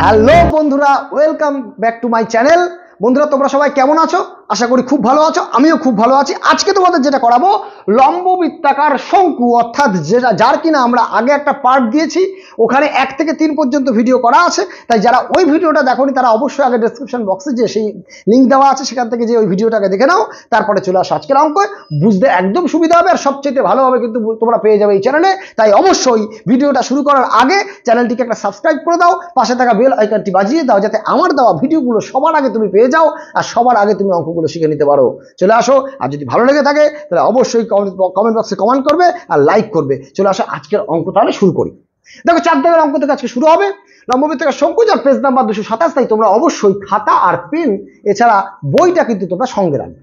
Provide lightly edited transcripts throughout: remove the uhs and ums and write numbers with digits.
Hello বন্ধুরা, welcome back to my channel. বন্ধুরা, তোমরা সবাই কেমন আছো? আশা করি খুব ভালো আছো। আমিও খুব ভালো আছি। আজকে তোমাদের যেটা করাবো, লম্ববৃত্তাকার শঙ্কু, অর্থাৎ যেটা যার কিনা আমরা আগে একটা পার্ট দিয়েছি, ওখানে 1 থেকে 3 পর্যন্ত ভিডিও করা আছে। তাই যারা ওই ভিডিওটা দেখোনি তারা অবশ্যই আগে ডেসক্রিপশন বক্সে যে সেই লিঙ্ক দেওয়া আছে সেখান থেকে যে ওই ভিডিওটাকে দেখে নাও, তারপরে চলে আসো আজকের অঙ্ক। বুঝতে একদম সুবিধা হবে আর সবচেয়ে ভালোভাবে কিন্তু তোমরা পেয়ে যাবে এই চ্যানেলে। তাই অবশ্যই ভিডিওটা শুরু করার আগে চ্যানেলটিকে একটা সাবস্ক্রাইব করে দাও, পাশে থাকা বেল আইকনটি বাজিয়ে দাও, যাতে আমার দেওয়া ভিডিওগুলো সবার আগে তুমি পেয়ে যাও আর সবার আগে তুমি অঙ্কগুলো শিখে নিতে পারো। চলে আসো। আর যদি ভালো লেগে থাকে তাহলে অবশ্যই কমেন্ট বক্সে কমেন্ট করবে আর লাইক করবে। চলে আসো, আজকের অঙ্ক তাহলে শুরু করি। দেখো, 4 দাগের অঙ্ক থেকে আজকে শুরু হবে। লম্ববৃত্তাকার শঙ্কু, যার পেজ নাম্বার 227। তাই তোমরা অবশ্যই খাতা আর পেন এছাড়া বইটা কিন্তু তোমরা সঙ্গে রাখবে।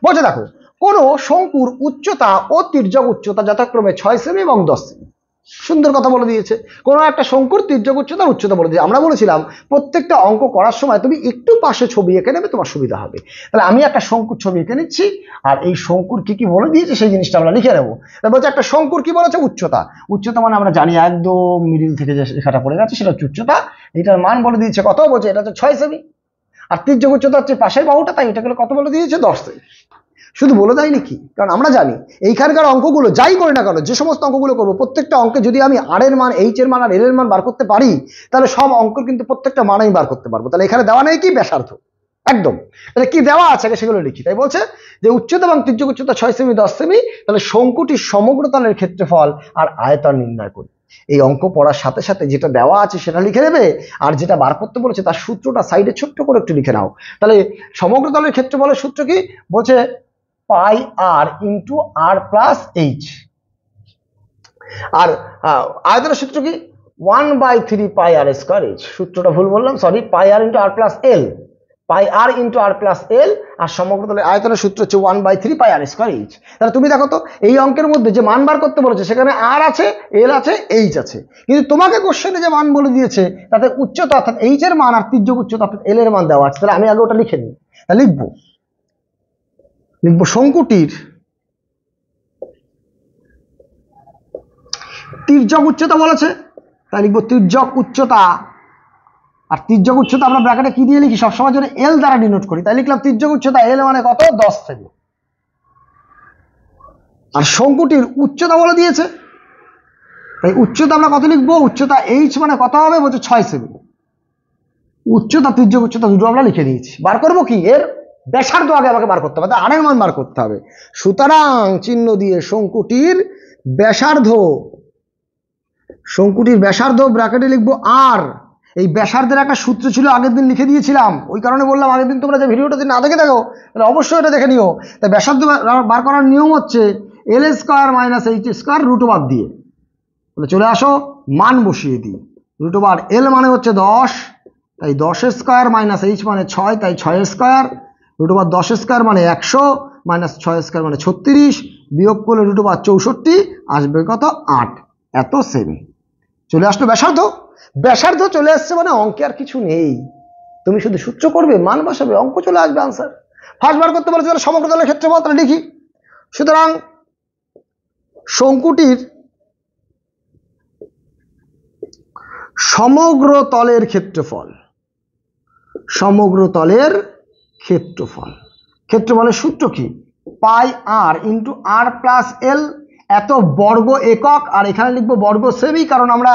বলছে দেখো, কোন শঙ্কুর উচ্চতা ও তির্যক উচ্চতা যথাক্রমে 6 সেমি এবং 10 সেমি। সুন্দর কথা বলে দিয়েছে। কোনো একটা শঙ্কুর তির্যক উচ্চতার উচ্চতা বলে দিয়েছে। আমরা বলেছিলাম প্রত্যেকটা অঙ্ক করার সময় তুমি একটু পাশে ছবি এঁকে নেবে, তোমার সুবিধা হবে। তাহলে আমি একটা শঙ্কুর ছবি এঁকে নিচ্ছি আর এই শঙ্কুর কি কি বলে দিয়েছে সেই জিনিসটা আমরা লিখে নেবো। তাহলে বলছে একটা শঙ্কুর কি বলেছে? উচ্চতা। উচ্চতা মানে আমরা জানি একদম মিডিল থেকে যে রেখাটা পড়ে গেছে সেটা হচ্ছে উচ্চতা। এটার মান বলে দিয়েছে কত? বলছে এটা হচ্ছে 6 সেমি। আর তির্যক উচ্চতা হচ্ছে পাশের বাহুটা, তাই এটাকে কত বলে দিয়েছে? 10 সেমি। শুধু বলে দেয়নি কি, কারণ আমরা জানি এইখানকার অঙ্কগুলো যাই করি না কেন, যে সমস্ত অঙ্কগুলো করবো প্রত্যেকটা অঙ্কে যদি আমি আর এর মান, এইচ এর মান আর এল এর মান বার করতে পারি, তাহলে সব অঙ্কের কিন্তু প্রত্যেকটা মান আমি বার করতে পারবো। তাহলে এখানে দেওয়া নেই কি? ব্যাসার্ধ। একদম। তাহলে কি দেওয়া আছে সেগুলো লিখি। তাই বলছে যে উচ্চতা এবং তির্যক উচ্চতা 6 সেমি 10 সেমি। তাহলে শঙ্কুটির সমগ্র তলের ক্ষেত্রফল আর আয়তন নির্ণয় করি। এই অঙ্ক পড়ার সাথে সাথে যেটা দেওয়া আছে সেটা লিখে নেবে, আর যেটা বার করতে বলেছে তার সূত্রটা সাইডে ছোট্ট করে একটু লিখে নাও। তাহলে সমগ্র তলের ক্ষেত্রফলের সূত্র কি? বলছে পাই আর ইন্টু আর প্লাস এইচ। আর আয়তনের সূত্র কি? 1/3 পাই আর স্কয়ার এইচ। সূত্রটা ভুল বললাম, সরি। পাই আর ইন্টু আর প্লাস এল, পাই আর ইন্টু আর প্লাস এল। আর সমগ্র তলের আয়তনের সূত্র হচ্ছে 1/3 পাই আর স্কয়ার এইচ। তাহলে তুমি দেখো তো, এই অঙ্কের মধ্যে যে মান বার করতে বলেছে সেখানে আর আছে, এল আছে, এইচ আছে, কিন্তু তোমাকে কোশ্চেনে যে মান বলে দিয়েছে তাতে উচ্চতা অর্থাৎ এইচ এর মান আর তির্যক উচ্চতা অর্থাৎ এল এর মান দেওয়া আছে। তাহলে আমি আগে ওটা লিখে নিই। তাহলে লিখবো শঙ্কুটির তির্যক উচ্চতা বলেছে, তাই লিখবো তির্যক উচ্চতা। আর তির্যক উচ্চতা আমরা ব্র্যাকেটে কি দিয়ে লিখি? সবসময় জন্য এল দ্বারা ডিনোট করি। তাই লিখলাম তির্যক উচ্চতা এল মানে কত? 10 সেমি। আর শঙ্কুটির উচ্চতা বলে দিয়েছে, তাই উচ্চতা আমরা কত লিখবো? উচ্চতা এইচ মানে কত হবে? বলছে 6 সেমি। উচ্চতা তির্যক উচ্চতা দুটো আমরা লিখে নিয়েছি। বার করবো কি? এর ব্যাসার্ধ আগে আমাকে বার করতে হবে, আর এর মান বার করতে হবে। সুতরাং চিহ্ন দিয়ে শঙ্কুটির ব্যাসার্ধ, শঙ্কুটির ব্যাসার্ধ ব্র্যাকেটে লিখবো আর। এই ব্যাসার্ধের একটা সূত্র ছিল, আগের দিন লিখে দিয়েছিলাম, ওই কারণে বললাম আগের দিন তোমরা যে ভিডিওটা যদি না দেখে থাকো তাহলে অবশ্যই এটা দেখে নিও। তাই ব্যাসার্ধ বার করার নিয়ম হচ্ছে L square minus H square root over দিয়ে। তাহলে চলে আসো, মান বসিয়ে দিই। রুট ওভার এল মানে হচ্ছে 10, তাই 10 স্কয়ার মাইনাস এইচ মানে 6, তাই 6 স্কয়ার। রুট ওভার 10 স্কয়ার মানে 100 মাইনাস 6 স্কয়ার মানে 36, বিয়োগ করলে রুট ওভার 64 আসবে কত? 8। এত সেমি। চলে আসলো ব্যাসার্ধ। ব্যাসার্ধ চলে আসছে মানে অঙ্কে আর কিছু নেই, তুমি শুধু সূত্র করবে, মান বসাবে, অঙ্ক চলে আসবে আনসার। ফার্স্ট বার করতে বলেছে সমগ্র তলের ক্ষেত্রফল, তাহলে লিখি। সুতরাং শঙ্কুটির সমগ্র তলের ক্ষেত্রফল, সমগ্র তলের ক্ষেত্রফল, ক্ষেত্রফলের সূত্র কি? পাই আর ইন্টু আর প্লাস এল। এত বর্গ একক, আর এখানে লিখবো বর্গ সেমি, কারণ আমরা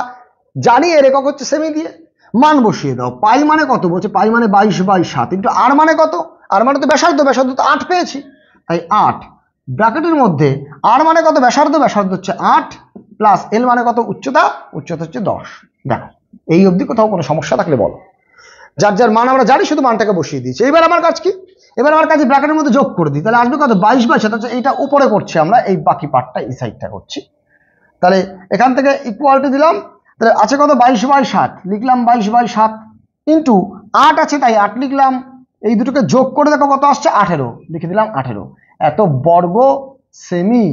জানি এর একক হচ্ছে সেমি দিয়ে। মান বসিয়ে দাও। পাই মানে কত? বলছে পাই মানে 22/7 ইন্টু আর মানে কত? আর মানে তো ব্যাসার্ধ, ব্যাসার্ধ তো 8 পেয়েছি, তাই 8 ব্র্যাকেটের মধ্যে। আর মানে কত? ব্যাসার্ধ, ব্যাসার্ধ হচ্ছে 8 প্লাস এল মানে কত? উচ্চতা, উচ্চতা হচ্ছে 10। দেখো, এই অবধি কোথাও কোনো সমস্যা থাকলে বলো। যার যার মান আমরা জানি, শুধু মানটাকে বসিয়ে দিয়েছি। এবার আমার কাজ কি? এবার আমার কাছে ব্র্যাকেটের মধ্যে যোগ করে দিই। তাহলে আসবে কত? 22/7 হচ্ছে, এইটা উপরে করছি আমরা, এই বাকি পার্টটা এই সাইডটা করছি। তাহলে এখান থেকে ইকুয়ালটি দিলাম। তাহলে আছে কত? 22/7 লিখলাম, 22/7 ইন্টু 8 আছে, তাই 8 লিখলাম। এই দুটোকে যোগ করে দেখো কত আসছে? 18 লিখে দিলাম। 18 এত বর্গ সেমি।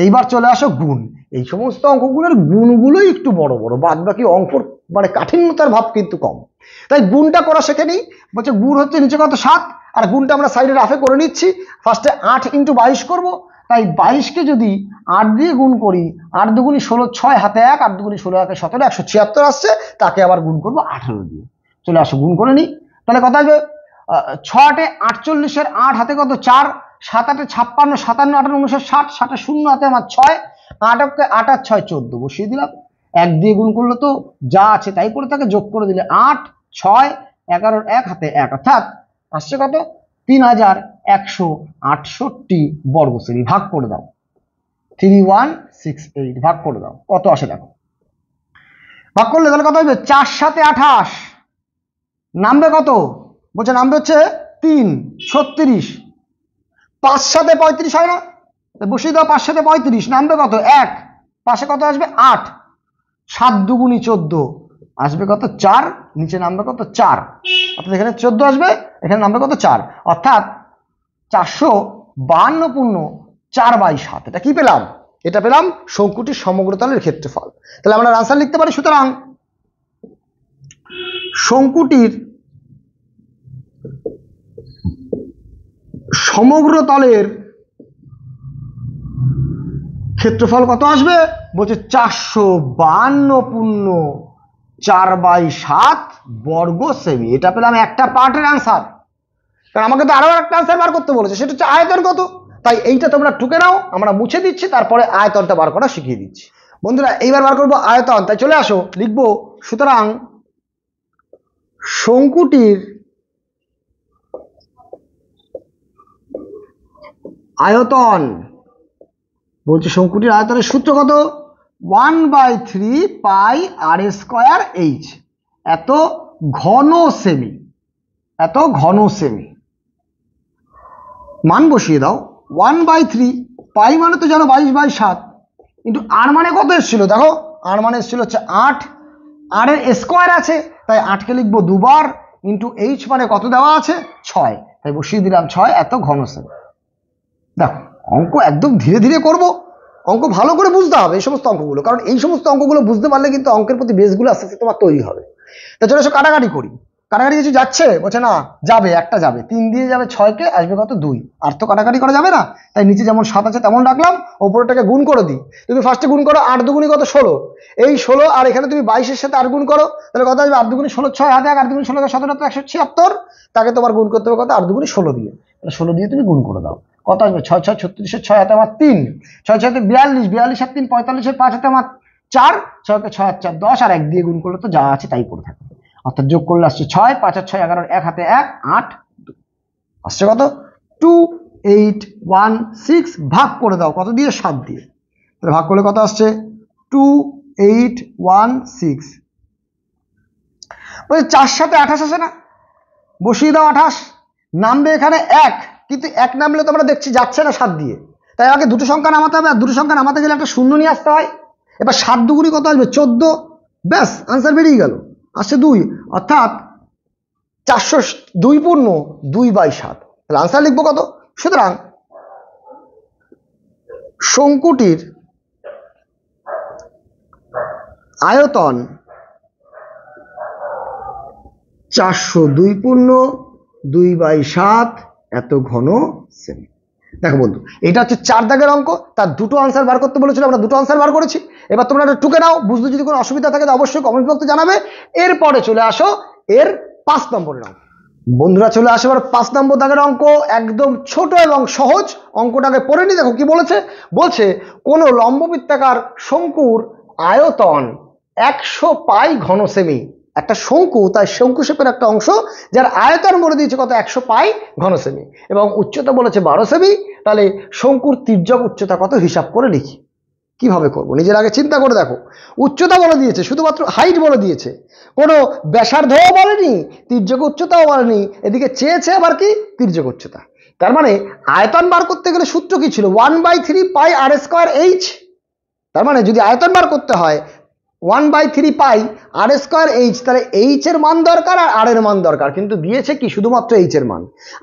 এইবার চলে আসো গুণ। এই সমস্ত অঙ্কগুলোর গুণগুলোই একটু বড় বড়, বাদ বাকি অঙ্ক মানে কাঠিন্যতার ভাব কিন্তু কম। তাই গুণটা করা শেখে নিই। বলছে গুণ হচ্ছে নিচে কত? 7, আর গুণটা আমরা সাইডে রাফে করে নিচ্ছি। ফার্স্টে 8 ইন্টু 22 করবো, তাই 22কে যদি 8 দিয়ে গুণ করি, 8 দুগুণি 16, 6 হাতে 1, 8 দুগুণি 16 হাতে 17, 176 আসছে। তাকে আবার গুণ করবো 18 দিয়ে। চলে আসো গুণ করে নিই। তাহলে কত আসবে 6 8 48 8 হাতে কত 4, 7 8 56, 57 8 59 60, 7 0 হাতে আমার 6, 8 8 আর 6 14 বসিয়ে দিলাম। 1 দিয়ে গুণ করলে তো যা আছে তাই পড়ে থাকে, যোগ করে দিলে 8 6 11 1 হাতে 1, অর্থাৎ আসছে কত 3168 বর্গ সেমি। ভাগ করে দাও 3168 ভাগ করে দাও, কত আসে দেখো। ভাগ করলে তাহলে কত হবে 4 7 28, নামবে কত বলছে, নামবে হচ্ছে 3 36, 5 7 35 হয় না, বসিয়ে দাও 5 7 35, নামবে কত 1, পাশে কত আসবে 8, 7 2 14 আসবে কত 4, নিচে নামবে কত 4, অর্থাৎ এখানে 14 আসবে, এখানে নামবে কত 4, অর্থাৎ 452 পূর্ণ 4/7। এটা কি পেলাম, এটা পেলাম শঙ্কুটির সমগ্রতলের ক্ষেত্রফল। তাহলে আমরা আনসার লিখতে পারি, সুতরাং শঙ্কুটির সমগ্রতলের ক্ষেত্রফল কত আসবে বলছে 452 পূর্ণ 4/7 বর্গ সেমি। এটা পেলাম একটা পার্টের আনসার। কারণ আমাকে তো আরো একটা আনসার বার করতে বলেছে, সেটা হচ্ছে আয়তন কত। তাই এইটা তোমরা টুকে নাও, আমরা মুছে দিচ্ছি, তারপরে আয়তনটা বার করা শিখিয়ে দিচ্ছি। বন্ধুরা এইবার বার করবো আয়তন, তাই চলে আসো লিখবো, সুতরাং শঙ্কুটির আয়তন, বলছি শঙ্কুটির আয়তনের সূত্র কত 1/3 পাই আর স্কয়ার এইচ, এত ঘন সেমি, এত ঘন সেমি। মান বসিয়ে দাও 1/3 পাই মানে তো জানো 22/7, কিন্তু আর মানে কত এসেছিল দেখো, আর মানে এসেছিল হচ্ছে 8, আর এর স্কয়ার আছে তাই 8কে লিখবো দুবার, ইন্টু এইচ মানে কত দেওয়া আছে 6, তাই বসিয়ে দিলাম 6, এত ঘন সেমি। দেখো অঙ্ক একদম ধীরে ধীরে করব, অঙ্ক ভালো করে বুঝতে হবে এই সমস্ত অঙ্কগুলো, কারণ এই সমস্ত অঙ্কগুলো বুঝতে পারলে কিন্তু অঙ্কের প্রতি বেসগুলো আস্তে আস্তে তোমার তৈরি হবে। তা চলে এসো কাটাকাটি করি। কাটাকাটি কিছু যাচ্ছে বলছে না, যাবে, একটা যাবে, 3 দিয়ে যাবে 6কে, আসবে কত 2, আর তো কাটাকাটি করা যাবে না, তাই নিচে যেমন 7 আছে তেমন রাখলাম, ওপরটাকে গুণ করে দিই। তুমি ফার্স্টে গুণ করো 8 2 কত 16, এই 16 আর এখানে তুমি 22 সাথে আর গুণ করো, তাহলে কত আসবে 8 2 16 6 হাতে 8 2 16 17 176, তাকে তোমার গুণ করতে হবে কত 8 2 16 দিয়ে, তাহলে 16 দিয়ে তুমি গুণ করে দাও, কত আসবে 6 6 36, 6 হাতে আমার 3, 6 6 42, 42 আর 3 45, 5 হাতে আমার 4, 6 কে 6 আর 4 10, আর 1 দিয়ে গুণ করলে তো যা আছে তাই পড়ে থাকে, অর্থাৎ যোগ করলে আসছে 6 5 আর 6 11, 1 হাতে 1 8 আসছে কত 2816, ভাগ করে দাও কত দিয়ে 7 দিয়ে, তাহলে ভাগ করলে কত আসছে 2816। বলছে 4 7 28 আসে না, বসিয়ে দাও 28, নামবে এখানে 1, কিন্তু 1 নামলে তো আমরা দেখছি যাচ্ছে না 7 দিয়ে, তাই আমাকে দুটো সংখ্যা নামাতে হবে, আর দুটো সংখ্যা নামাতে গেলে একটা শূন্য নিয়ে আসতে হয়। এবার 7 2 কত আসবে 14, ব্যাস আনসার বেরিয়ে গেল, আসছে 2, অর্থাৎ 402 পূর্ণ 2/7, তাহলে আনসার লিখবো কত। সুতরাং শঙ্কুটির আয়তন 402 পূর্ণ 2/7 এত ঘন সেমি। দেখো বন্ধু, এটা হচ্ছে 4 দাগের অঙ্ক, তার দুটো আনসার বার করতে বলেছিল, আমরা দুটো আনসার বার করেছি। এবার তোমরা এটা টুকে নাও, বুঝতে যদি কোনো অসুবিধা থাকে অবশ্যই কমেন্ট বক্সে জানাবে। এরপরে চলে আসো এর 5 নম্বরের অঙ্ক। বন্ধুরা চলে আসো এবার 5 নম্বর দাগের অঙ্ক, একদম ছোট এবং সহজ। অঙ্কটাকে পড়ে নি, দেখো কি বলেছে। বলছে কোন লম্ববৃত্তাকার শঙ্কুর আয়তন 100 পাই ঘন সেমি। একটা শঙ্কু, তাই শঙ্কু শেপের একটা অংশ যার আয়তন বলে দিয়েছে কত 100 পাই ঘন সেমি, এবং উচ্চতা বলেছে 12 সেমি। তাহলে শঙ্কুর তির্যক উচ্চতা কত হিসাব করে লিখি। কিভাবে করব নিজের আগে চিন্তা করে দেখো। উচ্চতা বলে দিয়েছে, শুধুমাত্র হাইট বলে দিয়েছে, কোনো ব্যাসার্ধও বলেনি, তির্যক উচ্চতাও বলেনি, এদিকে চেয়েছে আবার কি তির্যক উচ্চতা। তার মানে আয়তন বার করতে গেলে সূত্র কি ছিল 1/3 পাই আর স্কয়ার এইচ। তার মানে যদি আয়তন বার করতে হয় 1/3 পাই আর স্কয়ার এইচ, তাহলে এইচ এর মান দরকার আর আর এর মান দরকার, কিন্তু দিয়েছে কি শুধুমাত্র এইচ এর মান।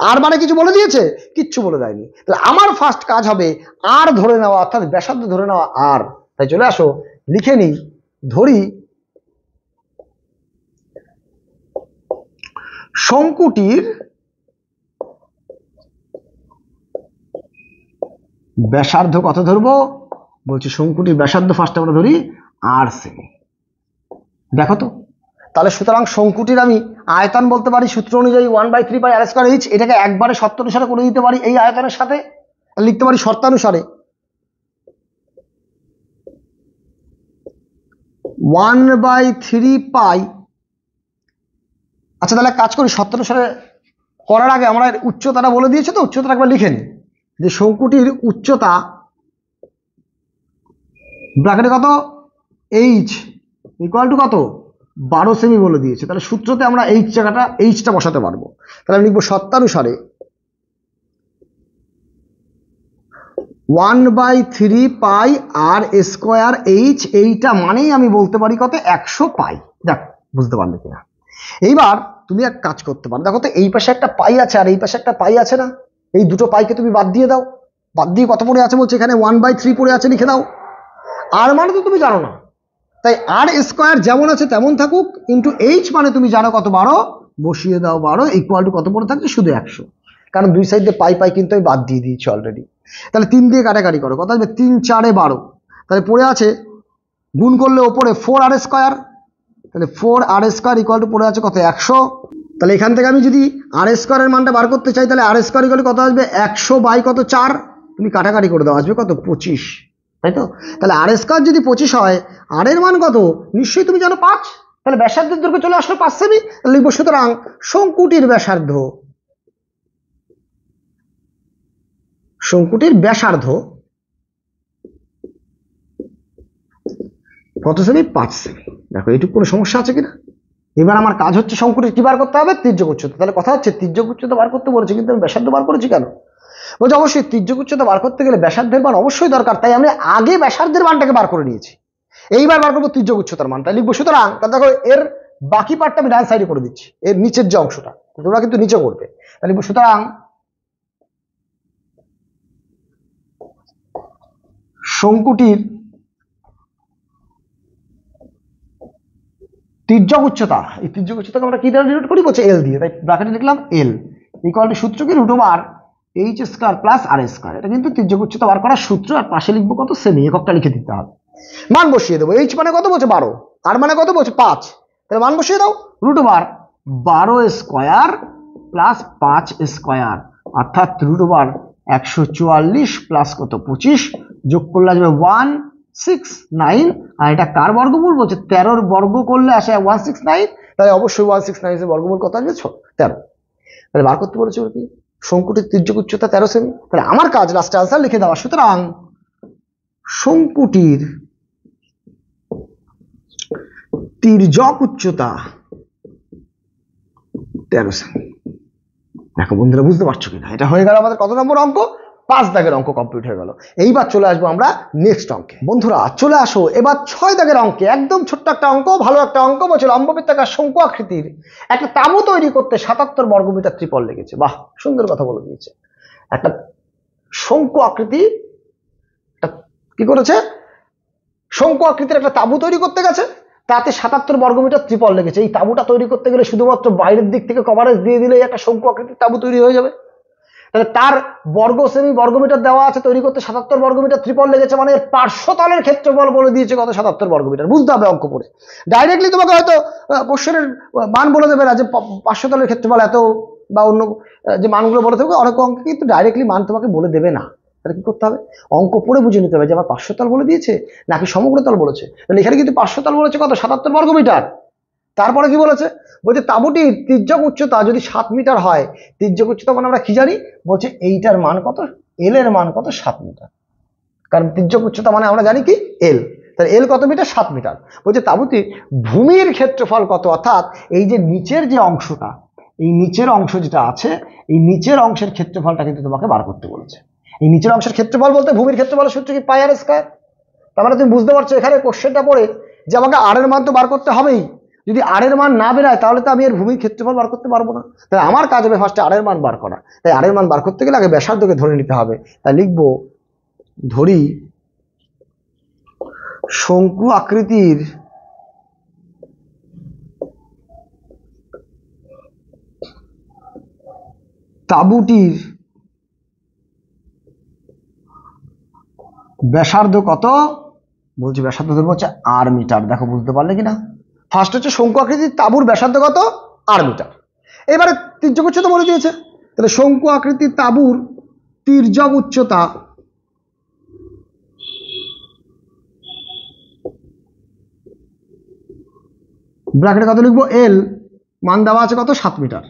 আর মানে কিছু বলে দিয়েছে, কিচ্ছু বলে দেয়নি। তাহলে আমার ফার্স্ট কাজ হবে আর ধরে নেওয়া, অর্থাৎ ব্যাসার্ধ ধরে নেওয়া আর। তাই চলে আসো লিখে নিই, ধরি শঙ্কুটির ব্যাসার্ধ কত ধরবো, বলছি শঙ্কুটির ব্যাসার্ধ ফার্স্ট আমরা ধরি আর সেমি। দেখো তো তাহলে সুতরাং শঙ্কুটির আমি আয়তন বলতে পারি সূত্র অনুযায়ী 1/3πr²h, এটাকে একবারে শর্ত অনুসারে করে দিতে পারি এই আয়তনের সাথে, লিখতে পারি শর্তানুসারে 1/3π। আচ্ছা তাহলে কাজ করি, শর্তানুসারে করার আগে আমরা উচ্চতাটা বলে দিয়েছে, তো উচ্চতাটা একবার লিখে নিই যে শঙ্কুটির উচ্চতা ব্র্যাকেটে কত h ইকুয়াল টু কত 12 সেমি বলে দিয়েছে। তাহলে সূত্রতে আমরা এইচটা বসাতে পারবো। তাহলে আমি লিখবো শর্তানুসারে 1/3πr²h, এইটা মানেই আমি বলতে পারি কত 100 পাই। দেখ বুঝতে পারলে কিনা। এইবার তুমি এক কাজ করতে পারো, দেখো তো এই পাশে একটা পাই আছে আর এই পাশে একটা পাই আছে না, এই দুটো পাইকে তুমি বাদ দিয়ে দাও। বাদ দিয়ে কত পড়ে আছে বলছে এখানে 1/3 পড়ে আছে, লিখে দাও। আর মানে তো তুমি জানো না, তাই r² যেমন আছে তেমন থাকুক, ইন্টু h মানে তুমি জানো কত 12, বসিয়ে দাও 12 ইকুয়াল টু কত পড়ে থাকছে শুধু 100, কারণ দুই সাইডে পাই কিন্তু আমি বাদ দিয়ে দিয়েছি অলরেডি। তাহলে 3 দিয়ে কাটাকাটি করো, কত আসবে 3 4 12, তাহলে পড়ে আছে গুণ করলে ওপরে 4r², তাহলে 4r² ইকুয়াল টু পড়ে আছে কত 100। তাহলে এখান থেকে আমি যদি r² এর মানটা বার করতে চাই, তাহলে r² ইকুয়াল কত আসবে 100 বাই কত 4, তুমি কাটাকাটি করে দাও, আসবে কত 25, তাই তো। তাহলে r² যদি 25 হয়, r এর মান কত নিশ্চয়ই তুমি জানো 5, তাহলে ব্যাসার্ধের দৈর্ঘ্য চলে আসলো 5 সেমি। লিখবো সুতরাং শঙ্কুটির ব্যাসার্ধ কত সেমি 5 সেমি। দেখো এইটুকু কোনো সমস্যা আছে কিনা। এবার আমার কাজ হচ্ছে শঙ্কুটির কি বার করতে হবে, তির্যক উচ্চতা। তাহলে কথা হচ্ছে তির্যক উচ্চতা বার করতে বলেছে, কিন্তু আমি ব্যাসার্ধ বার করেছি কেন, বলছে অবশ্যই তির্যক উচ্চতা বার করতে গেলে ব্যাসার্ধের মান অবশ্যই দরকার, তাই আমি আগে ব্যাসার্ধের মানটাকে বার করে নিয়েছি। এইবার বার করবো তির্যক উচ্চতার মান, তাই লিখবো সুতরাং, দেখো এর বাকি পার্টটা আমি ডান সাইডে করে দিচ্ছি, এর নিচের যে অংশটা তোমরা কিন্তু নিচে করবে। তাহলে লিখবো সুতরাং শঙ্কুটির তির্যক উচ্চতা, এই তির্যক উচ্চতাকে আমরা কি দ্বারা ডিনোট করি, বলছে এল দিয়ে, তাই ব্র্যাকেটে লিখলাম এল ইকুয়াল টু সূত্র কি √h² প্লাস r²। এটা কিন্তু তির্যক উচ্চতা বার করার সূত্র, আর পাশে লিখবো কত সেমি, এককটা লিখে দিতে হবে। মান বসিয়ে দেবো, h মানে কত বলছে 12, আর মানে কত বলছে 5, তাহলে মান বসিয়ে দাও √12² প্লাস 5² অর্থাৎ √144 প্লাস কত 25, যোগ করলে আসবে 169, আর এটা কার বর্গমূল বলছে 13 বর্গ করলে আসে 169, তাই অবশ্যই 169 এর বর্গমূল কত আসবে 13। তাহলে বার করতে বলেছে কি শঙ্কুটির তির্যক উচ্চতা 13 সেমি। তাহলে আমার কাজ লাস্টে আনসার লিখে দেওয়া। সুতরাং শঙ্কুটির তির্যক উচ্চতা 13 সেমি। দেখো বন্ধুরা বুঝতে পারছো কিনা, এটা হয়ে গেল আমাদের কত নম্বর অঙ্ক, 5 দাগের অঙ্ক কমপ্লিট হয়ে গেল। এইবার চলে আসবো আমরা নেক্সট অঙ্কে। বন্ধুরা চলে আসো এবার 6 দাগের অঙ্কে, একদম ছোট্ট একটা অঙ্ক, ভালো একটা অঙ্ক। বলছে লম্ববৃত্তাকার শঙ্কু আকৃতির একটা তাঁবু তৈরি করতে 77 বর্গমিটার ত্রিপল লেগেছে। বাহ, সুন্দর কথা বলে দিয়েছে। একটা শঙ্কু আকৃতি কি করেছে, শঙ্কু আকৃতির একটা তাঁবু তৈরি করতে গেছে, তাতে 77 বর্গমিটার ত্রিপল লেগেছে। এই তাঁবুটা তৈরি করতে গেলে শুধুমাত্র বাইরের দিক থেকে কভারেজ দিয়ে দিলে একটা শঙ্কু আকৃতির তাঁবু তৈরি হয়ে যাবে। তাহলে তার বর্গ সেমি বর্গমিটার দেওয়া আছে, তৈরি করতে 77 বর্গমিটার ত্রিপল লেগেছে, মানে এর পার্শ্বতলের ক্ষেত্রফল বলে দিয়েছে কত 77 বর্গমিটার। বুঝতে হবে অঙ্ক পড়ে, ডাইরেক্টলি তোমাকে হয়তো কোশ্চেনের মান বলে দেবে না যে পার্শ্বতলের ক্ষেত্রফল এত, বা অন্য যে মানগুলো বলে দেবে, অনেক অঙ্ক কিন্তু ডাইরেক্টলি মান তোমাকে বলে দেবে না। তাহলে কি করতে হবে, অঙ্ক পড়ে বুঝে নিতে হবে যে আমার পার্শ্বতল বলে দিয়েছে নাকি সমগ্রতল বলেছে। তাহলে এখানে কিন্তু পার্শ্বতল বলেছে কত 77 বর্গমিটার। তারপরে কি বলেছে, বলছে তাঁবুটির তির্যক উচ্চতা যদি 7 মিটার হয়, তির্যক উচ্চতা মানে আমরা কি জানি, বলছে এইটার মান কত, এল এর মান কত 7 মিটার, কারণ তির্যক উচ্চতা মানে আমরা জানি কি এল। তাহলে এল কত মিটার, 7 মিটার। বলছে তাঁবুটি ভূমির ক্ষেত্রফল কত, অর্থাৎ এই যে নিচের যে অংশটা, এই নিচের অংশ যেটা আছে, এই নিচের অংশের ক্ষেত্রফলটা কিন্তু তোমাকে বার করতে বলেছে। এই নিচের অংশের ক্ষেত্রফল বলতে ভূমির ক্ষেত্রফলের সূত্র কি πr²। তার মানে তুমি বুঝতে পারছো এখানে কোশ্চেনটা পড়ে যে আমাকে আর এর মান তো বার করতে হবেই, যদি আর এর মান না বেরায় তাহলে তো আমি এর ভূমির ক্ষেত্রফল বার করতে পারবো না। তাই আমার কাজ হবে ফার্স্টে আর এর মান বার করা। তাই আর এর মান বার করতে গেলে আগে ব্যাসার্ধকে ধরে নিতে হবে। তাই লিখবো ধরি শঙ্কু আকৃতির তাঁবুটির ব্যাসার্ধ কত, বলছি ব্যাসার্ধ ধরবো হচ্ছে আর মিটার। দেখো বুঝতে পারলে কিনা, ফার্স্ট হচ্ছে শঙ্কু আকৃতির তাঁবুর ব্যাসার্ধ কত, আর মিটার। এবারে তির্যক উচ্চতা বলে দিয়েছে, তাহলে শঙ্কু আকৃতির তাঁবুর তির্যক উচ্চতা ব্র্যাকেটে কত লিখবো, এল, মান দেওয়া আছে কত, 7 মিটার।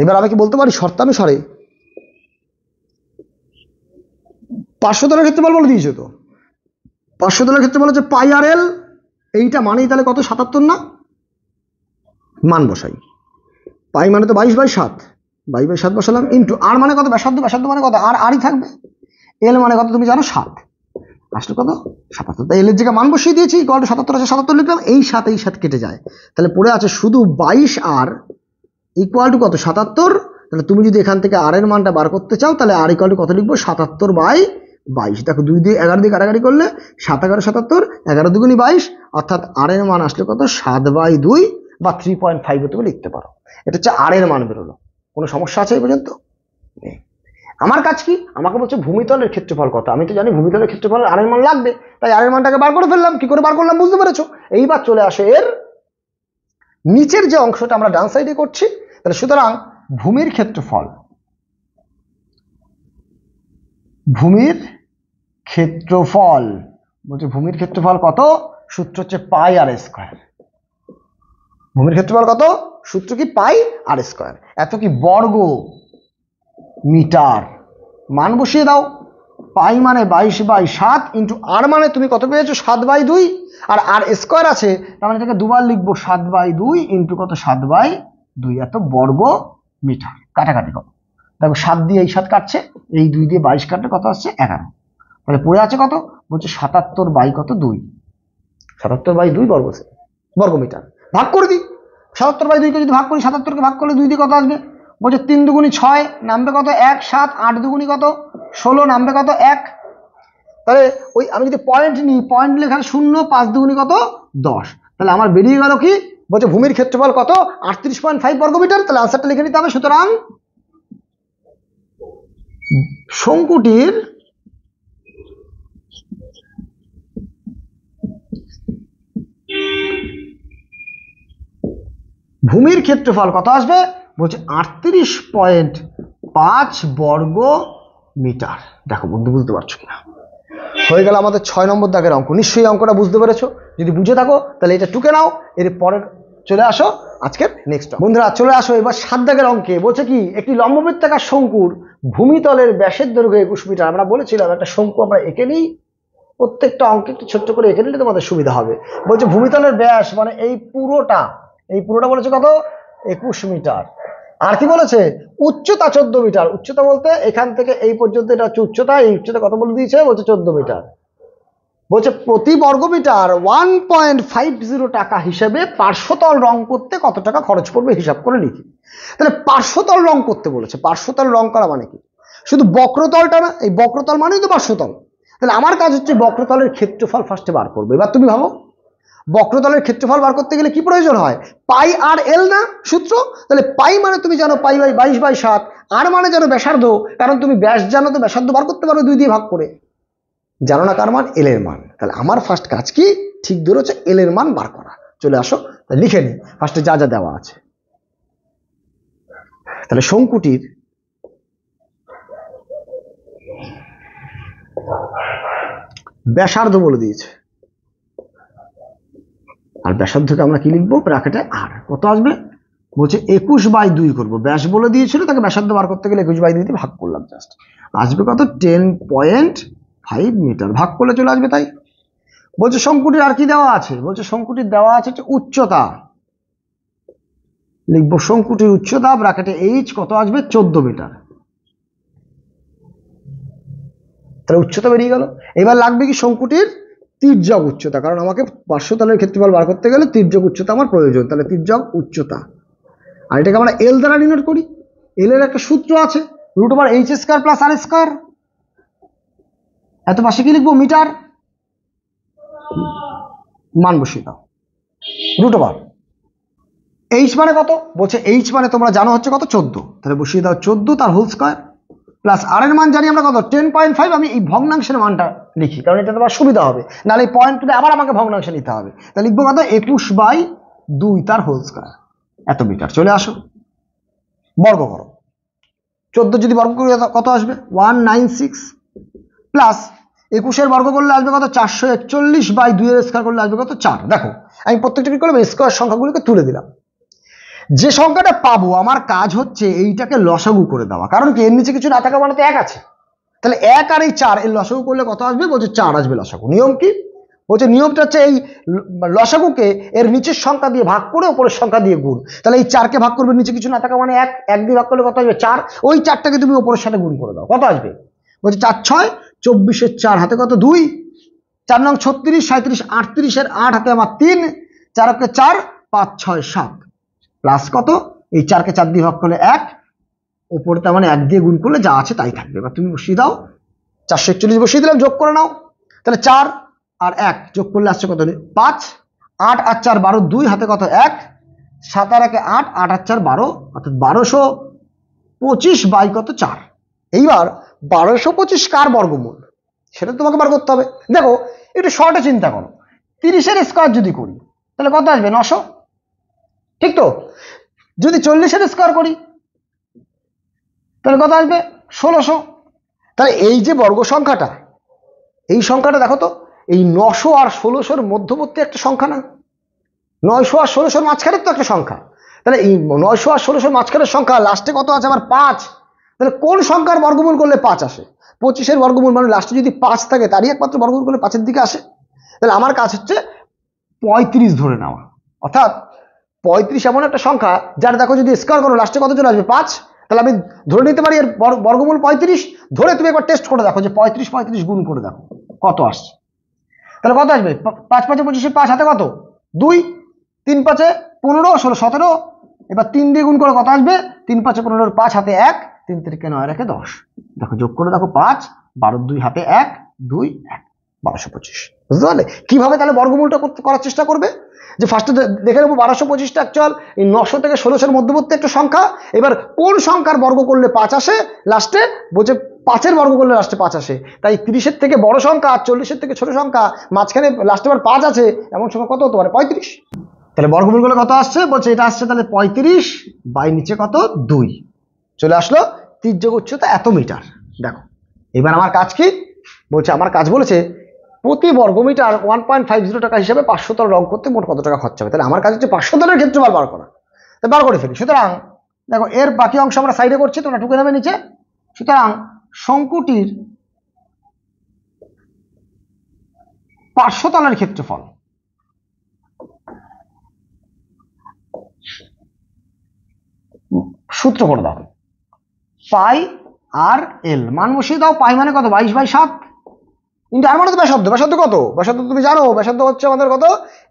এবার আমি কি বলতে পারি শর্তানুসারে পার্শ্বতলের ক্ষেত্রফল বলে দিয়েছে, তো পার্শ্বতলের ক্ষেত্রফল হচ্ছে পাই আর এল, এইটা মানেই তাহলে কত, 77 না, মান বসাই, পাই মানে তো 22/7, 22/7 বসালাম, ইন্টু আর মানে কত, ব্যাসার্ধ, ব্যাসার্ধ মানে কত, আর আরই থাকবে, এল মানে কত তুমি জানো 7, আসলে কত 77, তাই এল এর জায়গায় মান বসিয়ে দিয়েছি, ইকুয়াল টু 77 আছে, 77 লিখলাম, এই 7 কেটে যায়, তাহলে পড়ে আছে শুধু 22 আর ইকুয়াল টু কত, 77। তাহলে তুমি যদি এখান থেকে আর এর মানটা বার করতে চাও তাহলে আর ইকুয়াল টু কত লিখবো, 77/22। দেখো 2 দিয়ে 11 দিয়ে কাটাকাটি করলে 7 11 77, 11 দুগুণী 22, অর্থাৎ আর এর মান আসলে কত, 7/2 বা 3.5 তুমি লিখতে পারো। এটা হচ্ছে আর এর মান বেরোলো। কোনো সমস্যা আছে এই পর্যন্ত? আমার কাজ কি, আমাকে বলছে ভূমিতলের ক্ষেত্রফল কত, আমি তো জানি ভূমিতলের ক্ষেত্রফল আর এর মান লাগবে, তাই আর এর মানটাকে বার করে ফেললাম। কি করে বার করলাম বুঝতে পেরেছো? এইবার চলে আসে এর নিচের যে অংশটা আমরা ডান সাইডে করছি, তাহলে সুতরাং ভূমির ক্ষেত্রফল, ভূমির ক্ষেত্রফল বলছে ভূমির ক্ষেত্রফল কত, সূত্র হচ্ছে পাই আর স্কয়ার। ভূমির ক্ষেত্রফল কত, সূত্র কি, পাই আর স্কয়ার। এত কি বর্গ মিটার, মান বসিয়ে দাও, পাই মানে 22/7 ইন্টু আর মানে তুমি কত পেয়েছো, 7/2, আর আর স্কয়ার আছে তার মানে এটাকে দুবার লিখবো, 7/2 ইন্টু কত, 7/2, এত বর্গ মিটার। কাটাকাটি কত, দেখো 7 দিয়ে এই 7 কাটছে, এই 2 দিয়ে 22 কাটলে কত আসছে, 11। তাহলে পড়ে আছে কত, বলছে 77/2, 77/2 বর্গ মিটার। ভাগ করে দিই, 77/2 কে যদি ভাগ করি, 77 কে ভাগ করলে 2 দিয়ে কত আসবে, বলছে 3 দুগুণী 6, নামবে কত 1, 7, 8 দুগুণী কত 16, নামবে কত 1। তাহলে ওই আমি যদি পয়েন্ট নিই, পয়েন্ট নিলে এখানে 0, 5 দুগুণী কত 10, তাহলে আমার বেরিয়ে গেল কি, বলছে ভূমির ক্ষেত্রফল কত, 38.5 বর্গ মিটার। তাহলে আনসারটা লিখে নিতে হবে। সুতরাং শঙ্কুটির ভূমির ক্ষেত্রফল কত আসবে, বলছে 38.5 বর্গ মিটার। দেখো বন্ধু বুঝতে পারছো কিনা? হয়ে গেল আমাদের 6 নম্বর দাগের অঙ্ক। নিশ্চয়ই অঙ্কটা বুঝতে পেরেছো, যদি বুঝে থাকো তাহলে এটা টুকে নাও। এর পরের চলে আসো আজকের নেক্সট বন্ধুরা, চলে আসো এবার 7 দাগের অঙ্কে। বলছে কি, একটি লম্ববৃত্তাকার শঙ্কুর ভূমিতলের ব্যাসের দৈর্ঘ্য 21 মিটার। আমরা বলেছিলাম একটা শঙ্কু আমরা এঁকে নিই, প্রত্যেকটা অঙ্কে একটু ছোট্ট করে এঁকে নিলে তোমাদের সুবিধা হবে। বলছে ভূমিতলের ব্যাস মানে এই পুরোটা বলেছে কত, 21 মিটার। আর কি বলেছে, উচ্চতা 14 মিটার। উচ্চতা বলতে এখান থেকে এই পর্যন্ত এটা হচ্ছে উচ্চতা, এই উচ্চতা কত বলে দিয়েছে, বলছে 14 মিটার। বলছে প্রতি বর্গমিটার 1.50 টাকা হিসেবে পার্শ্বতল রং করতে কত টাকা খরচ পড়বে হিসাব করে লিখি। তাহলে পার্শ্বতল রং করতে বলেছে, পার্শ্বতল রং করা মানে কি, শুধু বক্রতলটা না, এই বক্রতল মানেই তো পার্শ্বতল। তাহলে আমার কাজ হচ্ছে বক্রতলের ক্ষেত্রফল ফার্স্টে বার করবো। এবার তুমি ভাবো বক্রতলের ক্ষেত্রফল বার করতে গেলে কি প্রয়োজন হয়, পাই আর এল না সূত্র। তাহলে পাই মানে তুমি জানো পাই 22/7, আর মানে জানো ব্যাসার্ধ, কারণ তুমি ব্যাস জানো তো ব্যাসার্ধ বার করতে পারো 2 দিয়ে ভাগ করে। জানো না কার মান, এল এর মান। তাহলে আমার ফার্স্ট কাজ কি, ঠিক ধরেছে, এল এর মান বার করা। চলে আসো লিখে নি ফার্স্টে যা যা দেওয়া আছে। তাহলে শঙ্কুটির ব্যাসার্ধ বলে দিয়েছে, আর ব্যাসার্ধকে আমরা কি লিখবো, ব্র্যাকেটে আর। কত আসবে, বলছে 21/2 করবো। ব্যাস বলে দিয়েছিল, তাকে ব্যাসার্ধ বার করতে গেলে 21/2 দিয়ে ভাগ করলাম, জাস্ট আসবে কত, 10.5 মিটার। ভাগ করলে চলে আসবে তাই। বলছে শঙ্কুটির আর কি দেওয়া আছে, বলছে শঙ্কুটির দেওয়া আছে উচ্চতা। লিখবো শঙ্কুটির উচ্চতা ব্র্যাকেটে এইচ, কত আসবে, 14 মিটার। তাহলে উচ্চতা বেরিয়ে গেল। এবার লাগবে কি, শঙ্কুটির তির্যক উচ্চতা, কারণ আমাকে পার্শ্বতলের ক্ষেত্রফল বার করতে গেলে তির্যক উচ্চতা আমার প্রয়োজন। তাহলে তির্যক উচ্চতা, আর এটাকে আমরা এল দ্বারা ডিনোট করি। এল এর একটা সূত্র আছে, √h² + r²। এত পাশে কি লিখবো, মিটার, মান বসিয়ে দাও, √। এইচ মানে কত, বলছে এইচ মানে তোমরা জানো হচ্ছে কত, 14। তাহলে বসিয়ে দাও 14 তার হোল স্কয়ার। প্লাস আর এর মান জানি আমরা কত 10.5, আমি এই ভগ্নাংশের মানটা লিখি কারণ এটা তোমার সুবিধা হবে, নাহলে এই পয়েন্ট তুলে আবার আমাকে ভগ্নাংশে নিতে হবে। তাহলে লিখবো কত 21/2 তার হোল স্কয়ার, এত মিটার। চলে আসো বর্গ করো, 14 যদি বর্গ করি কত আসবে 196, প্লাস 21 বর্গ করলে আসবে কত 441/2 এর স্কয়ার করলে আসবে কত 4। দেখো আমি প্রত্যেকটা কি করলাম, স্কয়ার সংখ্যাগুলোকে তুলে দিলাম। যে সংখ্যাটা পাবো আমার কাজ হচ্ছে এইটাকে লসাগু করে দেওয়া, কারণ কি এর নিচে কিছু না থাকা মানে তো 1 আছে, তাহলে 1 আর এই 4 এর লসাগু করলে কত আসবে, বলছে 4 আসবে লসাগু। নিয়ম কি বলছে, নিয়মটা হচ্ছে এই লসাগুকে এর নিচের সংখ্যা দিয়ে ভাগ করে উপরের সংখ্যা দিয়ে গুণ। তাহলে এই 4 কে ভাগ করবে নিচে কিছু না থাকা মানে 1, 1 দিয়ে ভাগ করলে কত আসবে 4, ওই 4টাকে তুমি উপরের সাথে গুণ করে দাও, কত আসবে বলছে 4 6 24 এর 4 হাতে কত 2, 4 নং 36 37 38 এর 8 হাতে আমার 3, 4 কে 4 5 6 7 প্লাস কত এই 4 কে 4 দিয়ে ভাগ করলে 1, উপরে তার মানে 1 দিয়ে গুণ করলে যা আছে তাই থাকবে। এবার তুমি বসিয়ে দাও, 441 বসিয়ে দিলাম, যোগ করে নাও। তাহলে 4 আর 1 যোগ করলে আসছে কত 5, 8 আর 4 12, 2 হাতে কত 1, 7 আর 1 8, 8 আর 4 12, অর্থাৎ 1225 বাই কত 4। এইবার 1225 কার বর্গমূল সেটা তোমাকে বার করতে হবে। দেখো একটু শর্টে চিন্তা করো, 30 এর স্কয়ার যদি করি তাহলে কত আসবে 900, ঠিক তো? যদি 40 এর স্কয়ার করি তাহলে কত আসবে 1600। তাহলে এই যে বর্গ সংখ্যাটা, এই সংখ্যাটা দেখো তো এই 900 আর 1600 মধ্যবর্তী একটা সংখ্যা না, 900 আর 1600 মাঝখানের তো একটা সংখ্যা। তাহলে এই 900 আর 1600 মাঝখানের সংখ্যা লাস্টে কত আছে আমার 5, তাহলে কোন সংখ্যার বর্গমূল করলে 5 আসে? 25 এর বর্গমূল মানে লাস্টে যদি 5 থাকে তারই একমাত্র বর্গমূল করলে 5 এর দিকে আসে। তাহলে আমার কাজ হচ্ছে 35 ধরে নেওয়া, অর্থাৎ 35 এমন একটা সংখ্যা যার দেখো যদি স্কয়ার করো লাস্টে কত চলে আসবে 5, তাহলে আমি ধরে নিতে পারি এর বর্গমূল 35। ধরে তুমি একবার টেস্ট করে দেখো যে 35 গুণ করে দেখো কত আসছে, তাহলে কত আসবে 5 5 25 5 হাতে কত 2, 3 5 15 16 17, এবার 3 দিয়ে গুণ করে কত আসবে 3 5 15 5 হাতে 1, 3 3 9 রেখে 10, দেখো যোগ করে দেখো 5 12 2 হাতে 1 2 1 1225। বুঝতে পারলে কিভাবে তাহলে বর্গমূলটা করার চেষ্টা করবে? যে ফার্স্টে দেখে নেবো 1225টা অ্যাকচুয়াল এই 900 থেকে 1600 এর মধ্যবর্তী একটা সংখ্যা। এবার কোন সংখ্যার বর্গ করলে 5 আসে লাস্টে, বলছে 5 এর বর্গ করলে লাস্টে 5 আসে। তাই 30 এর থেকে বড় সংখ্যা আর 40 এর থেকে ছোট সংখ্যা মাঝখানে লাস্টে আবার 5 আছে এমন সংখ্যা কত হতে পারে 35। তাহলে বর্গমূল গুলো কত আসছে, বলছে এটা আসছে তাহলে 35 বাই নিচে কত 2 চলে আসলো, তির্যক উচ্চতা এত মিটার। দেখো এবার আমার কাজ কি বলছে, আমার কাজ বলেছে প্রতি বর্গমিটার 1.50 টাকা হিসাবে 500 তল রং করতে মোট কত টাকা খরচা হবে। তাহলে আমার কাজ হচ্ছে 500 তলের ক্ষেত্রফল বার করা, তাই বার করে ফেলি। সুতরাং দেখো এর বাকি অংশ আমরা সাইডে করছি, তোমরা টুকে নেবে নিচে। সুতরাং শঙ্কুটির 500 তলের ক্ষেত্রফল সূত্র করে দাও, পাই আর এল মান বসিয়ে দাও। পাই মানে কত 22/7 কিন্তু আর মানে তো ব্যাসার্ধ, ব্যাসার্ধ কত, ব্যাসার্ধ তুমি জানো, ব্যাসার্ধ হচ্ছে আমাদের কত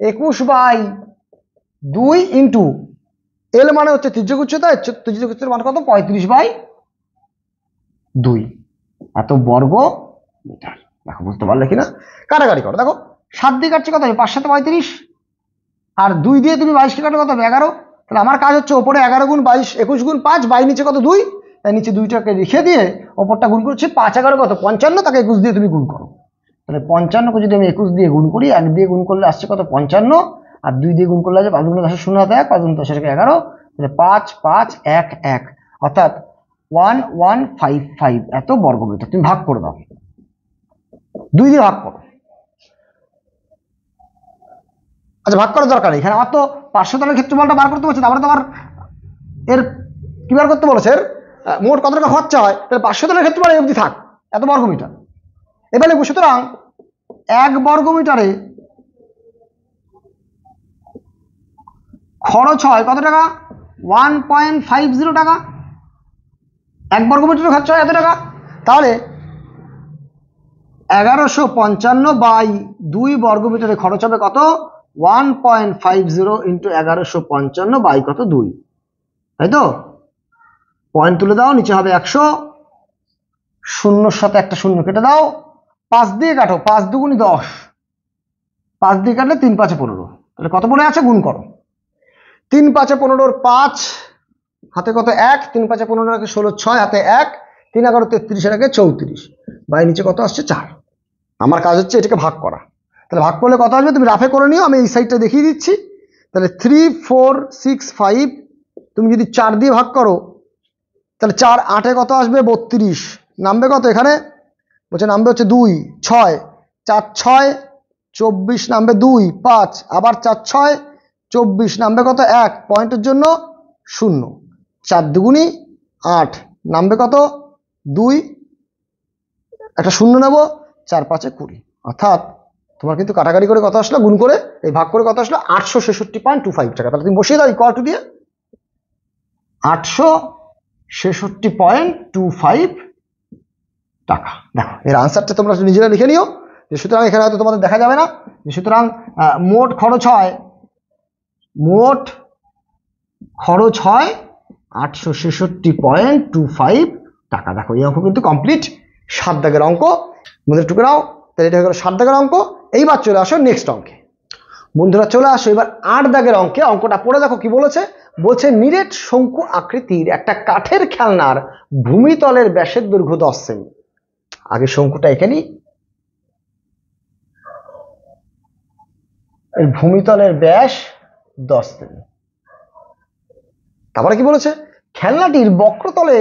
21/2 ইন্টু এল মানে হচ্ছে তির্যক উচ্চতা, তির্যক উচ্চতার মান কত 35/2 এত বর্গ মিটার। দেখো বুঝতে পারলে কিনা, কাটাকাটি করো। দেখো 7 দিয়ে কাটছে কত 5 7 35 আর 2 দিয়ে তুমি 22 কে কাটো কত 11। তাহলে আমার কাজ হচ্ছে ওপরে 11 গুণ 22 21 গুণ 5 বাই নিচে কত 2, তাই নিচে 2টাকে রেখে দিয়ে ওপরটা গুণ করছি। 5 11 কত 55, তাকে 21 দিয়ে তুমি গুণ করো। তাহলে 55 কে যদি আমি 21 দিয়ে গুণ করি, 1 দিয়ে গুণ করলে আসছে কত 55 আর 2 দিয়ে গুণ করলে আসছে 5 গুণ 10 0 হাতে 1 5 গুণ 10 11, তাহলে 5 5 1 1 অর্থাৎ 1155 এত বর্গমিটার। তুমি ভাগ করে দাও, 2 দিয়ে ভাগ করো। আচ্ছা ভাগ করার দরকার নেই, এখানে আমার তো 500 তলের ক্ষেত্রফলটা বার করতে বলছে, তারপরে তোমার এর কি বার করতে বলেছে, মোট কত টাকা খরচা হয়। তাহলে 500 তলের ক্ষেত্রফল এই অবধি থাক, এত বর্গমিটার। এবার লিখবো সুতরাং 1 বর্গমিটারে খরচ হয় কত টাকা 1.50 টাকা, 1 বর্গমিটারে খরচ হয় এত টাকা। তাহলে 1155 বাই 2 বর্গমিটারে খরচ হবে কত 1.50 ইন্টু 1155 বাই কত 2, তাই তো? পয়েন্ট তুলে দাও, নিচে হবে 100, শূন্যর সাথে একটা শূন্য কেটে দাও, 5 দিয়ে কাটো, 5 দুগুণি 10, 5 দিয়ে কাটলে 3 5 15, তাহলে কত পড়ে আছে গুণ করো। 3 5 15 5 হাতে কত 1, 3 5 15 16 6 হাতে 1, 3 11 33 এর আগে 34, বাই নিচে কত আসছে 4। আমার কাজ হচ্ছে এটাকে ভাগ করা। তাহলে ভাগ করলে কত আসবে তুমি রাফে করে নিও, আমি এই সাইডটা দেখিয়ে দিচ্ছি। তাহলে 3 4 6 5 তুমি যদি 4 দিয়ে ভাগ করো তাহলে 4 8 কত আসবে 32, নামবে কত এখানে বলছে নামবে হচ্ছে 2 6 4 6 24, নামবে 2 5, আবার 4 6 24, নামবে কত 1, পয়েন্টের জন্য 0, 4 দুগুণী 8, নামবে কত 2, একটা 0 নেব, 4 5 20। অর্থাৎ তোমার কিন্তু কাটাকাটি করে কত আসলো, গুণ করে এই ভাগ করে কত আসলো 866.25 টাকা। তাহলে তুমি বসিয়ে দাও ইকুয়াল টু দিয়ে 866.25 টাকা। দেখো এর আনসারটা তোমরা নিজেরা লিখে নিও যে সুতরাং এখানে হয়তো তোমাদের দেখা যাবে না, যে সুতরাং মোট খরচ হয় 866.25 টাকা। দেখো এই অঙ্ক কিন্তু কমপ্লিট, 7 দাগের অঙ্ক। বন্ধুরা টুকে নাও, তাহলে এটা হয়ে গেল 7 দাগের অঙ্ক। এইবার চলে আসো নেক্সট অঙ্কে। বন্ধুরা চলে আসো এবার 8 দাগের অঙ্কে। অঙ্কটা পড়ে দেখো কি বলেছে। বলছে নিরেট শঙ্কু আকৃতির একটা কাঠের খেলনার ভূমিতলের ব্যাসের দৈর্ঘ্য 10 সেমি। আগে শঙ্কুটা এখানে, এই ভূমিতলের ব্যাস 10 সেমি। তারপরে কি বলেছে, খেলনাটির বক্রতলে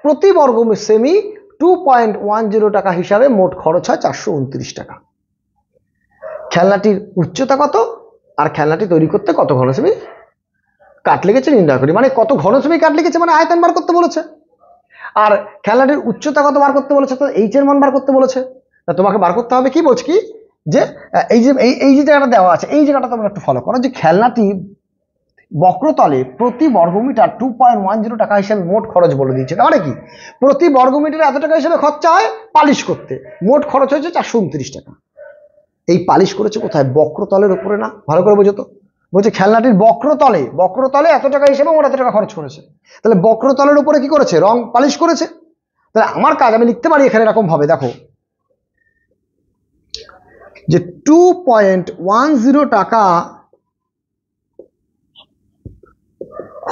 প্রতি বর্গ সেমি 2.10 টাকা হিসাবে মোট খরচ হয় 429 টাকা। খেলনাটির উচ্চতা কত আর খেলনাটি তৈরি করতে কত ঘন সেমি কাঠ লেগেছে নির্ণয় করি। মানে কত ঘন সেমি কাঠ লেগেছে মানে আয়তন বার করতে বলেছে, আর খেলনাটির উচ্চতা কত বার করতে বলেছে, তো এইচ এর মান বার করতে বলেছে। তা তোমাকে বার করতে হবে কি বলছি কি, যে এই যে জায়গাটা দেওয়া আছে এই জায়গাটা তোমরা একটু ফলো করো, যে খেলনাটি বক্রতলে প্রতি বর্গমিটার 2.10 টাকা হিসেবে মোট খরচ বলে দিয়েছে। তার মানে কি প্রতি বর্গমিটারে এত টাকা হিসেবে খরচা হয় পালিশ করতে, মোট খরচ হয়েছে 429 টাকা। এই পালিশ করেছে কোথায়, বক্রতলের উপরে না, ভালো করে বোঝো তো। বলছে খেলনাটির বক্রতলে এত টাকা হিসেবে মোট এত টাকা খরচ করেছে। তাহলে বক্রতলের উপরে কি করেছে, রং পালিশ করেছে। তাহলে আমার কাজ আমি লিখতে পারি এখানে এরকম ভাবে, দেখো যে 2.10 টাকা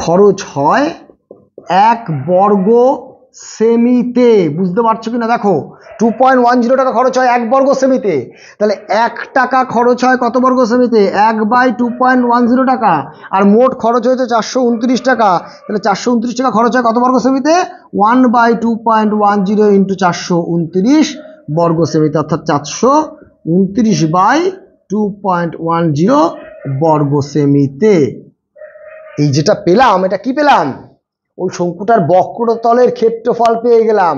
খরচ হয় 1 বর্গ সেমিতে। বুঝতে পারছো কিনা দেখো, 2.10 টাকা খরচ হয় 1 বর্গ সেমিতে। তাহলে 1 টাকা খরচ হয় কত বর্গ সেমিতে, 1/2.10 টাকা। আর মোট খরচ হয়েছে 429 টাকা। তাহলে 429 টাকা খরচ হয় কত বর্গ সেমিতে, 1/2.10 ইন্টু 429 বর্গ সেমিতে, অর্থাৎ 429/2.10 বর্গ সেমিতে। এই যেটা পেলাম এটা কি পেলাম, ওই শঙ্কুটার বক্রতলের ক্ষেত্রফল পেয়ে গেলাম।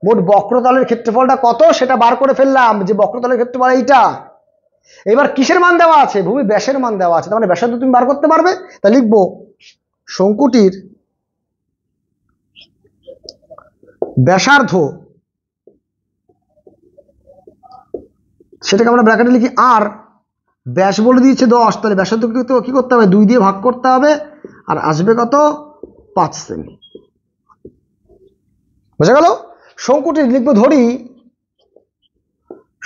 মোট বক্রতলের ক্ষেত্রফলটা কত সেটা বার করে ফেললাম, যে বক্রতলের ক্ষেত্রফল এইটা। এবার কিসের মান দেওয়া আছে, ভূমি ব্যাসের মান দেওয়া আছে, তার মানে ব্যাসার্ধ তুমি বার করতে পারবে। তা লিখবো শঙ্কুটির ব্যাসার্ধ, সেটাকে আমরা ব্র্যাকেটে লিখি আর, ব্যাস বলে দিয়েছে 10, তাহলে ব্যাসার্ধকে কি করতে হবে 2 দিয়ে ভাগ করতে হবে, আর আসবে কত 5 সেমি। বোঝা গেল। শঙ্কুটির লিখবো, ধরি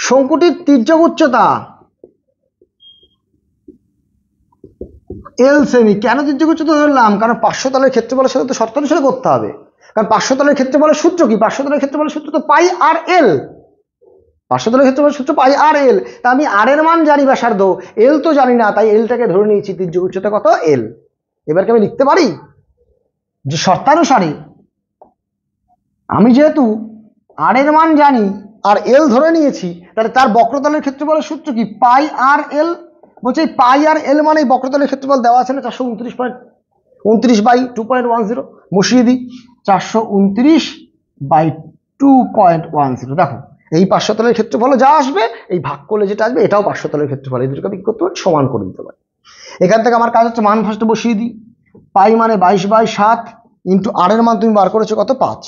শঙ্কুটির তির্যক উচ্চতা এল সেমি। কেন তির্যক উচ্চতা ধরলাম, কারণ পার্শ্বতলের ক্ষেত্রফলের সাথে তো শর্ত অনুসারে করতে হবে। কারণ পার্শ্বতলের ক্ষেত্রফলের সূত্র কি, পার্শ্বতলের ক্ষেত্রফলের সূত্র তো পাই আর এল। পার্শ্বতলের ক্ষেত্রফলের সূত্র পাই আর এল। তা আমি আর এর মান জানি ব্যাসার্ধ, এল তো জানি না, তাই এলটাকে ধরে নিয়েছি তির্যক উচ্চতা কত এল। এবারকে আমি লিখতে পারি যে শর্তানুসারে আমি যেহেতু আর এর মান জানি আর এল ধরে নিয়েছি, তাহলে তার বক্রতলের ক্ষেত্রফলের সূত্র কি পাই আর এল। বলছে পাই আর এল মানে বক্রতলের ক্ষেত্রফল দেওয়া আছে না 429/2.10, বসিয়ে দিই 429/2.10। দেখো এই পার্শ্বতলের ক্ষেত্রফল যা আসবে, এই ভাগ করলে যেটা আসবে এটাও পার্শ্বতলের ক্ষেত্রফল, এই দুটোকে আমি কি করতে পারি সমান করে দিতে পারি। এখান থেকে আমার কাজ হচ্ছে মান ফার্স্টে বসিয়ে দিই, পাই মানে 22/7 ইন্টু আর এর মান তুমি বার করেছো কত 5,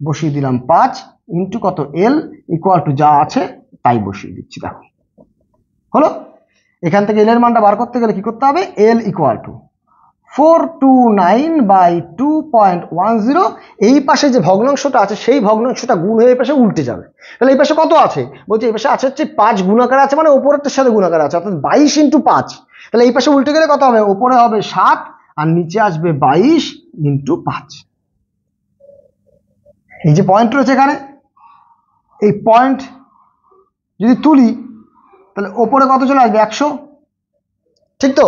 বসিয়ে দিলাম 5 ইন্টু কত এল ইকুয়াল টু যা আছে তাই বসিয়ে দিচ্ছি। দেখো হলো। এখান থেকে এল এর মানটা বার করতে গেলে কি করতে হবে, এল ইকুয়াল টু 429/2.10। এই পাশে যে ভগ্নাংশটা আছে সেই ভগ্নাংশটা গুণ হয়ে এই পাশে উল্টে যাবে। তাহলে এই পাশে কত আছে, বলছে এই পাশে আছে হচ্ছে 5 গুণাকার আছে, মানে ওপরেরটার সাথে গুণাকার আছে, অর্থাৎ 22 ইন্টু 5। তাহলে এই পাশে উল্টে গেলে কত হবে, ওপরে হবে 7 আর নিচে আসবে 22 ইন্টু 5। এই যে পয়েন্ট রয়েছে এখানে, এই পয়েন্ট যদি তুলি তাহলে ওপরে কত চলে আসবে 100, ঠিক তো?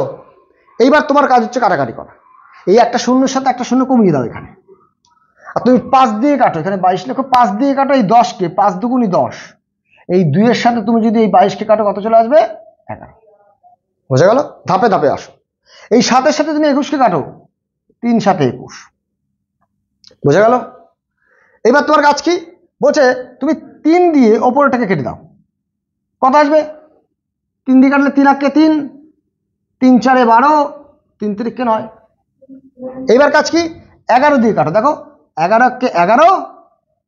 এইবার তোমার কাজ হচ্ছে কাটাকাটি করা। এই একটা শূন্যের সাথে একটা শূন্য কমিয়ে দাও এখানে, আর তুমি 5 দিয়ে কাটো, এখানে 22 লেখো, 5 দিয়ে কাটো এই 10কে, 5 দুগুণী 10, এই 2 এর সাথে তুমি যদি এই 22কে কাটো কত চলে আসবে 11। বোঝা গেল? ধাপে ধাপে আসো। এই 7-এর সাথে তুমি 21কে কাটো, 3 7 21। বোঝা গেল? এবার তোমার কাজ কি বলছে, তুমি 3 দিয়ে ওপরটাকে কেটে দাও, কত আসবে? 3 দিয়ে কাটলে 3 8 3, 3 4 12, 3 3 9। এইবার কাজ কি, 11 দিয়ে কাটো, দেখো 11 কে 11,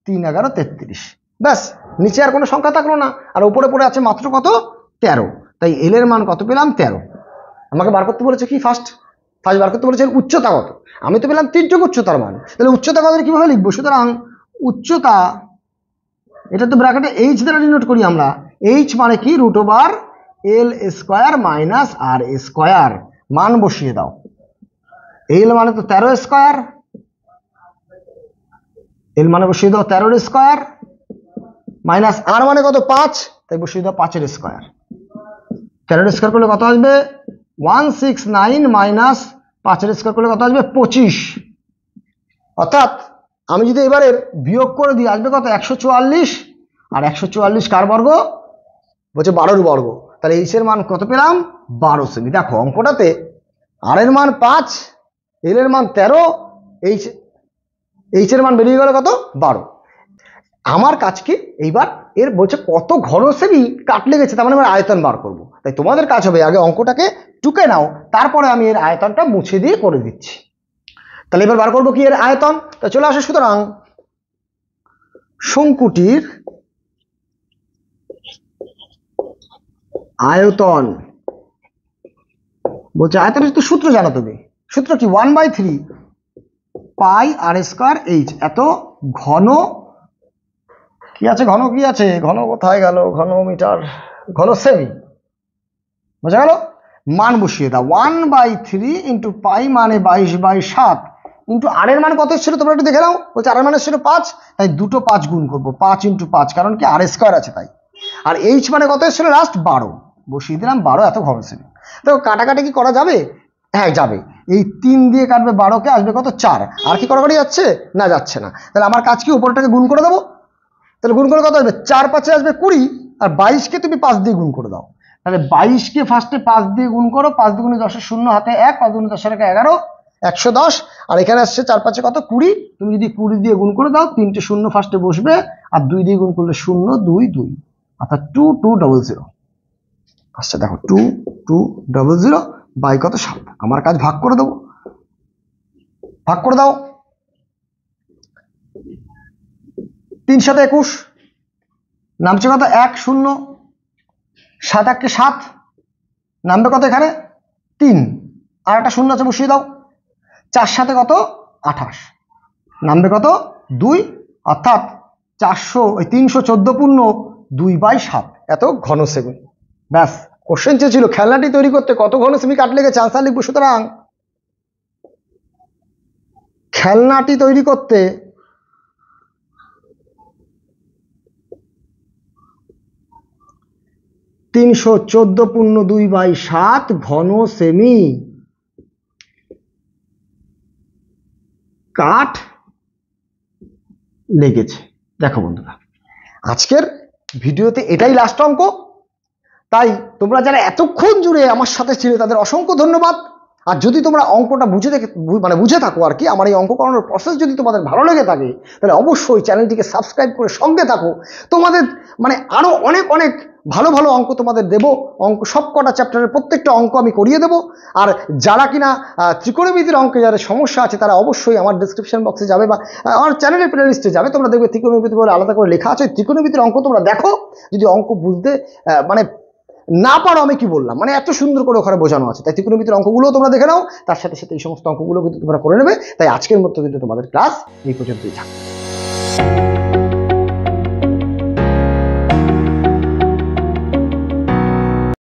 3 11 33। ব্যাস, নিচে আর কোনো সংখ্যা থাকলো না, আর উপরে পড়ে আছে মাত্র কত 13। তাই এল এর মান কত পেলাম 13। আমাকে বার করতে বলেছে কি, ফার্স্ট বার করতে বলেছে উচ্চতা কত। আমি তো পেলাম 3 উচ্চতার মান, তাহলে উচ্চতা কত কিভাবে লিখবো? সুতরাং উচ্চতা, এটা তো ব্র্যাকেটে এইচ দ্বারা ডিনোট করি আমরা। এইচ মানে কি, √L² মাইনাস R²। মান বসিয়ে দাও। এল মানে তো 13², এল মানে বসিয়ে দাও 13² মাইনাস আর মানে কত 5, তাই বসিয়ে দাও 5² 13² করলে কত আসবে 169 মাইনাস 5² করলে কত আসবে 25। অর্থাৎ আমি যদি এবারে বিয়োগ করে দিই আসবে কত 144, আর 144 কার বর্গ বলছে 12 বর্গ। তাহলে এইচ এর মান কত পেলাম 12 সেমি। দেখো অঙ্কটাতে আর এর মান 5, এল এর মান 13, এইচ এর মান বেরিয়ে গেল কত 12। আমার কাজ কি এইবার এর বলছে কত ঘন সেমি কাটলে গেছে, তার মানে আমরা আয়তন বার করব। তাই তোমাদের কাজ হবে আগে অঙ্কটাকে টুকে নাও, তারপরে আমি এর আয়তনটা মুছে দিয়ে করে দিচ্ছি। তাহলে এবার বার করবো কি এর আয়তন। তা চলে আসে, সুতরাং শঙ্কুটির আয়তন বলছে, আয়তনের তো সূত্র জানো তুমি, সূত্র কি 1/3 পাই r²h। এত ঘন কি আছে, ঘন কি আছে, ঘন কোথায় গেল, ঘনমিটার, ঘন সেমি। বোঝা গেল? মান বসিয়ে দাও 1/3 ইন্টু পাই মানে 22/7 ইন্টু আর এর মান কত ছিল তোমরা একটু দেখে নাও। বলছে আর এর মান ছিল 5, তাই দুটো 5 গুণ করবো, 5 ইন্টু 5, কারণ কি r² আছে তাই। আর এইচ মানে কত ছিল লাস্ট 12, বসিয়ে দিলাম 12 এত ঘন সেমি। তো কাটাকাটি কি করা যাবে? হ্যাঁ যাবে। এই 3 দিয়ে কাটবে 12কে, আসবে কত 4। আর কি কাটাকাটি যাচ্ছে না, যাচ্ছে না। তাহলে আমার কাজ কি উপরটাকে গুণ করে দেবো। তাহলে গুণ করে কত আসবে 4 5 আসবে 20, আর 22কে তুমি 5 দিয়ে গুণ করে দাও। তাহলে 22কে ফার্স্টে 5 দিয়ে গুণ করো, 5 দুগুণে 10 শূন্য হাতে 1, 5 দুগুণে 10 11, 110, আর এখানে আসছে 4 5 কত 20। তুমি যদি 20 দিয়ে গুণ করে দাও, 3টে শূন্য ফার্স্টে বসবে, আর 2 দিয়ে গুণ করলে 0 2 2, অর্থাৎ 2200 আসছে। দেখো 2200 বাই কত 7। আমার কাজ ভাগ করে দেবো, ভাগ করে দাও। 3 7 21 নামছে কত 1 0, 7 1 কে 7, নামবে কত এখানে 3, আর একটা শূন্য আছে বসিয়ে দাও। 4 7 কত 28, নামবে কত 2, অর্থাৎ 314 এত ঘন সেমি। ব্যাস, কোশ্চেন চেয়েছিল খেলনাটি তৈরি করতে কত ঘন সেমি কাটলে গেছে, আনসার লিখবো। সুতরাং খেলনাটি তৈরি করতে (314.2/7 ঘন সেমি কাঠ লেগেছে। দেখো বন্ধুরা, আজকের ভিডিওতে এটাই লাস্ট অঙ্ক। তাই তোমরা যারা এতক্ষণ জুড়ে আমার সাথে ছিলে তাদের অসংখ্য ধন্যবাদ। আর যদি তোমরা অঙ্কটা বুঝে থাকো আর কি, আমার এই অঙ্ক করানোর প্রসেস যদি তোমাদের ভালো লেগে থাকে, তাহলে অবশ্যই চ্যানেলটিকে সাবস্ক্রাইব করে সঙ্গে থাকো। তোমাদের আরো অনেক অনেক ভালো ভালো অঙ্ক তোমাদের দেবো। অঙ্ক সবকটা চ্যাপ্টারের প্রত্যেকটা অঙ্ক আমি করিয়ে দেবো। আর যারা কিনা ত্রিকোণমিতির অঙ্কে যাদের সমস্যা আছে, তারা অবশ্যই আমার ডেসক্রিপশন বক্সে যাবে বা আমার চ্যানেলের প্লেলিস্টে যাবে, তোমরা দেখবে ত্রিকোণমিতি বলে আলাদা করে লেখা আছে। ত্রিকোণমিতির অঙ্ক তোমরা দেখো, যদি অঙ্ক বুঝতে না পারো, আমি কি বললাম, এত সুন্দর করে ওখানে বোঝানো আছে। তাই ত্রিকোণমিতির অঙ্কগুলো তোমরা দেখে নাও, তার সাথে সাথে এই সমস্ত অঙ্কগুলো কিন্তু তোমরা করে নেবে। তাই আজকের মতো কিন্তু তোমাদের ক্লাস এই পর্যন্তই থাকবে।